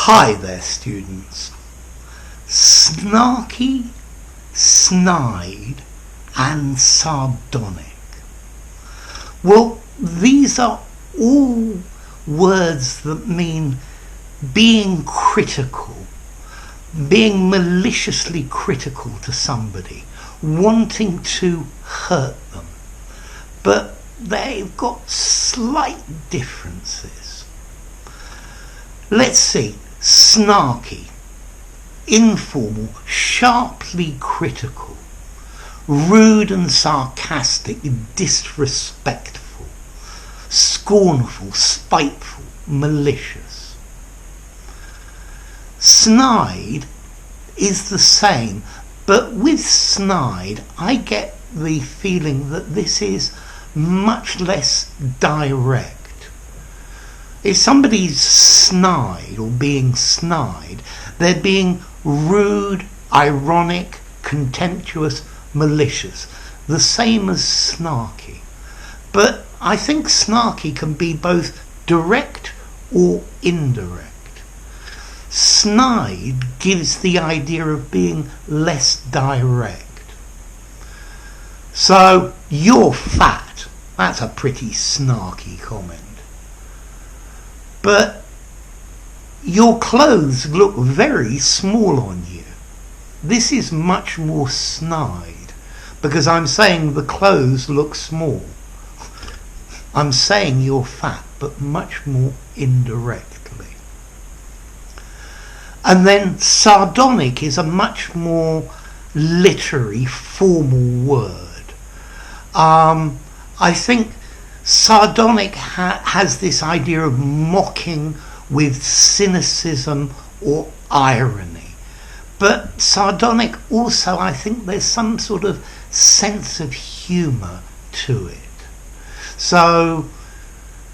Hi there, students. Snarky, snide and sardonic. Well, these are all words that mean being critical, being maliciously critical to somebody, wanting to hurt them. But they've got slight differences. Let's see. Snarky, informal, sharply critical, rude and sarcastic, disrespectful, scornful, spiteful, malicious. Snide is the same, but with snide I get the feeling that this is much less direct. If somebody's snide or being snide, they're being rude, ironic, contemptuous, malicious, the same as snarky. But I think snarky can be both direct or indirect. Snide gives the idea of being less direct. So, you're fat. That's a pretty snarky comment. But your clothes look very small on you. This is much more snide, because I'm saying the clothes look small. I'm saying you're fat, but much more indirectly. And then sardonic is a much more literary, formal word. I think sardonic has this idea of mocking with cynicism or irony. But sardonic also, I think there's some sort of sense of humour to it. So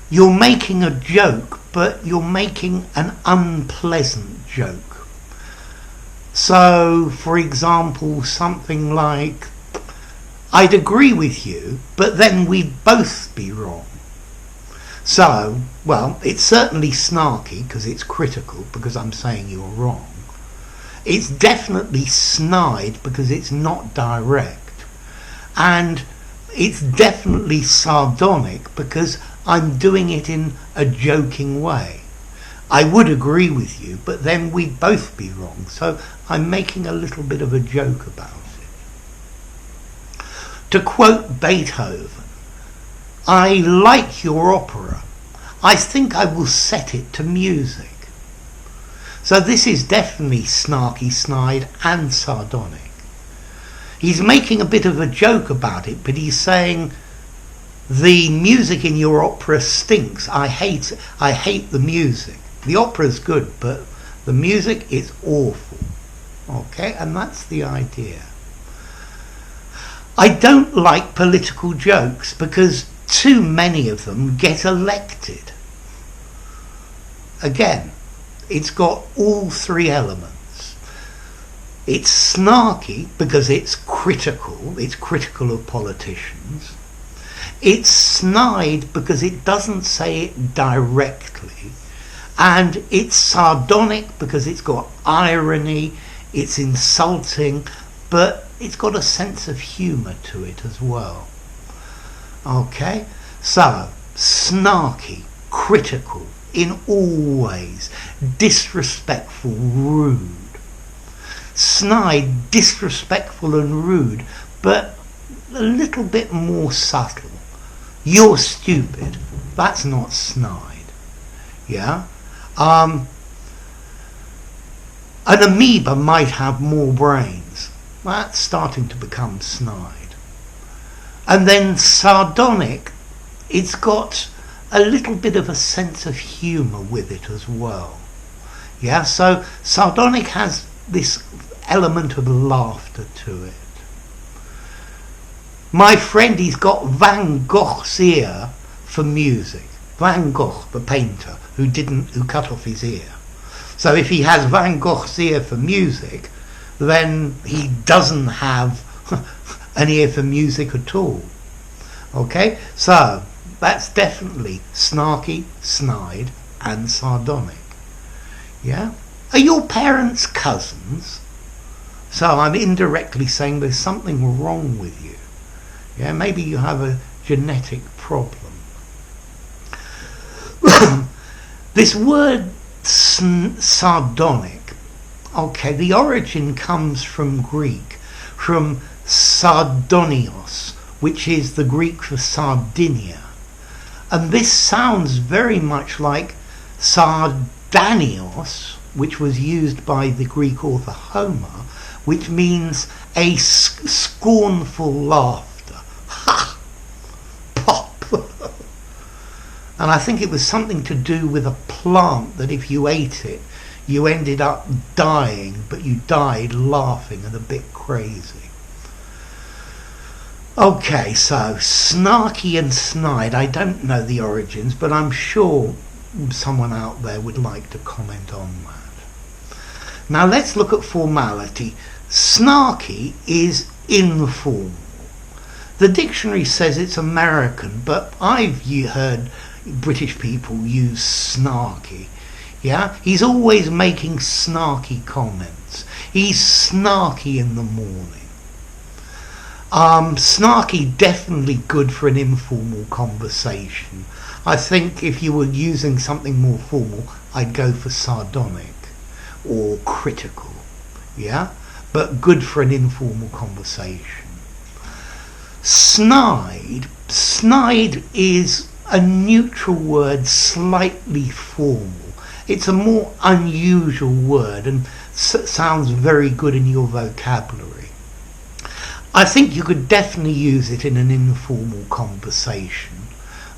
you're making a joke, but you're making an unpleasant joke. So, for example, something like, I'd agree with you, but then we'd both be wrong. So, well, it's certainly snarky because it's critical, because I'm saying you're wrong. It's definitely snide because it's not direct. And it's definitely sardonic because I'm doing it in a joking way. I would agree with you, but then we'd both be wrong. So I'm making a little bit of a joke about it. To quote Beethoven, I like your opera. I think I will set it to music. So this is definitely snarky, snide and sardonic. He's making a bit of a joke about it, but he's saying the music in your opera stinks. I hate the music. The opera's good, but the music is awful. Okay, and that's the idea. I don't like political jokes because too many of them get elected. Again, it's got all three elements. It's snarky because it's critical of politicians. It's snide because it doesn't say it directly. And it's sardonic because it's got irony, it's insulting, but it's got a sense of humour to it as well. Okay, so snarky, critical in all ways, disrespectful, rude. Snide, disrespectful and rude, but a little bit more subtle. You're stupid. That's not snide. Yeah? An amoeba might have more brains. That's starting to become snide. And then sardonic, it's got a little bit of a sense of humour with it as well. Yeah, so sardonic has this element of laughter to it. My friend, he's got Van Gogh's ear for music. Van Gogh, the painter, who cut off his ear. So if he has Van Gogh's ear for music, then he doesn't have an ear for music at all. Okay, so that's definitely snarky, snide and sardonic. Yeah. Are your parents cousins? So I'm indirectly saying there's something wrong with you. Yeah, maybe you have a genetic problem. This word sardonic, okay, the origin comes from Greek, from sardonios, which is the Greek for Sardinia. And this sounds very much like sardanios, which was used by the Greek author Homer, which means a scornful laughter. Ha! Pop! And I think it was something to do with a plant that if you ate it, you ended up dying, but you died laughing and a bit crazy. Okay, so Snarky and Snide, I don't know the origins, but I'm sure someone out there would like to comment on that. Now let's look at formality. Snarky is informal. The dictionary says it's American, but I've heard British people use snarky. Yeah, he's always making snarky comments. He's snarky in the morning. Snarky, definitely good for an informal conversation. I think if you were using something more formal, I'd go for sardonic or critical. Yeah, but good for an informal conversation. Snide is a neutral word, slightly formal. It's a more unusual word and sounds very good in your vocabulary. I think you could definitely use it in an informal conversation.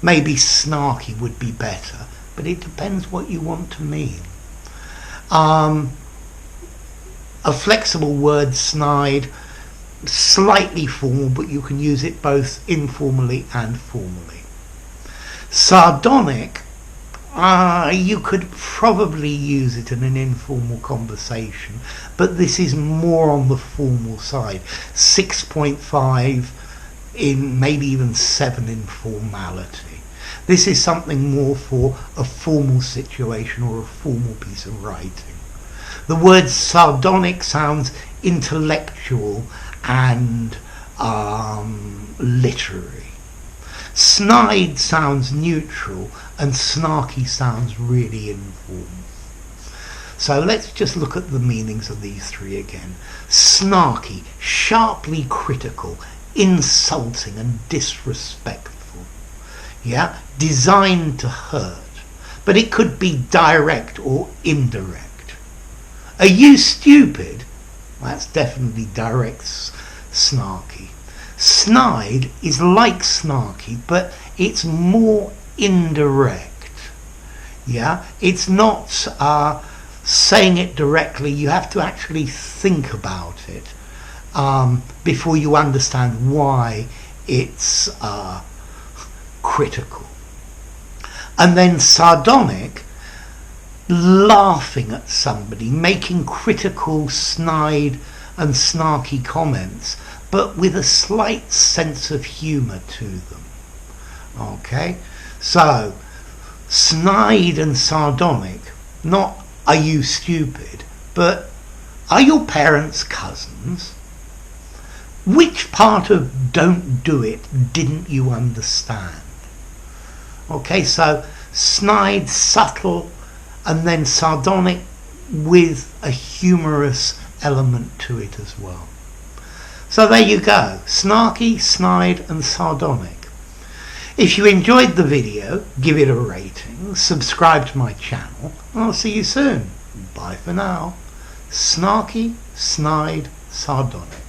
Maybe snarky would be better, but it depends what you want to mean. A flexible word, snide, slightly formal, but you can use it both informally and formally. Sardonic, you could probably use it in an informal conversation, but this is more on the formal side. 6.5 in, maybe even 7 in formality. This is something more for a formal situation or a formal piece of writing. The word sardonic sounds intellectual and literary. Snide sounds neutral and snarky sounds really informal. So let's just look at the meanings of these three again. Snarky, sharply critical, insulting and disrespectful. Yeah, designed to hurt, but it could be direct or indirect. Are you stupid? That's definitely direct snarky. Snide is like snarky, but it's more indirect. Yeah, it's not saying it directly. You have to actually think about it before you understand why it's critical. And then sardonic, laughing at somebody, making critical, snide and snarky comments, but with a slight sense of humour to them. Okay, so snide and sardonic, not are you stupid, but are your parents cousins? Which part of don't do it didn't you understand? Okay, so snide, subtle, and then sardonic with a humorous element to it as well. So there you go, snarky, snide and sardonic. If you enjoyed the video, give it a rating, subscribe to my channel, and I'll see you soon. Bye for now. Snarky, snide, sardonic.